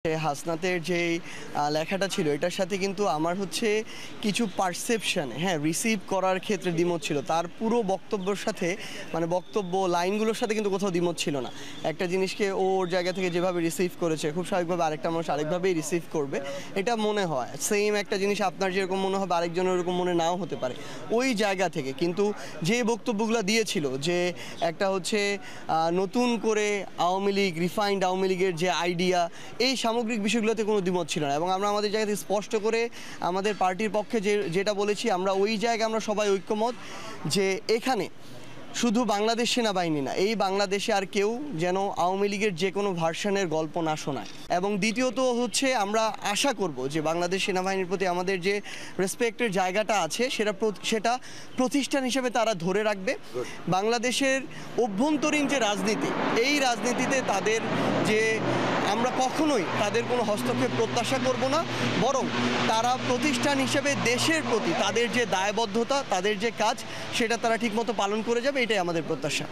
হাসনাতের যে লেখাটা ছিল এটার সাথে কিন্তু আমার হচ্ছে কিছু পারসেপশন রিসিভ করার ক্ষেত্রে দ্বিমত ছিল। তার পুরো বক্তব্যের সাথে মানে বক্তব্য লাইনগুলোর সাথে কিন্তু কোথাও দ্বিমত ছিল না। একটা জিনিসকে ওর জায়গা থেকে যেভাবে রিসিভ করেছে খুব স্বাভাবিকভাবে আরেকটা মানুষ আরেকভাবেই রিসিভ করবে, এটা মনে হয়। সেম একটা জিনিস আপনার যেরকম মনে হবে আরেকজনের ওরকম মনে নাও হতে পারে ওই জায়গা থেকে। কিন্তু যে বক্তব্যগুলো দিয়েছিল যে একটা হচ্ছে নতুন করে আওয়ামী লীগ, রিফাইন্ড আওয়ামী লীগের যে আইডিয়া, এই সামগ্রিক বিষয়গুলোতে কোনো দ্বিমত ছিল না। এবং আমরা আমাদের জায়গা থেকে স্পষ্ট করে আমাদের পার্টির পক্ষে যেটা বলেছি, আমরা ওই জায়গায় আমরা সবাই ঐক্যমত যে এখানে শুধু বাংলাদেশ সেনাবাহিনী না, এই বাংলাদেশে আর কেউ যেন আওয়ামী লীগের যে কোনো ভার্সনের গল্প না শোনায়। এবং দ্বিতীয়ত হচ্ছে আমরা আশা করব যে বাংলাদেশ সেনাবাহিনীর প্রতি আমাদের যে রেসপেক্টের জায়গাটা আছে সেটা প্রতিষ্ঠান হিসেবে তারা ধরে রাখবে। বাংলাদেশের অভ্যন্তরীণ যে রাজনীতি, এই রাজনীতিতে তাদের যে আমরা কখনোই তাদের কোনো হস্তক্ষেপ প্রত্যাশা করব না, বরং তারা প্রতিষ্ঠান হিসেবে দেশের প্রতি তাদের যে দায়বদ্ধতা, তাদের যে কাজ, সেটা তারা ঠিকমতো পালন করে যাবে, এটাই আমাদের প্রত্যাশা।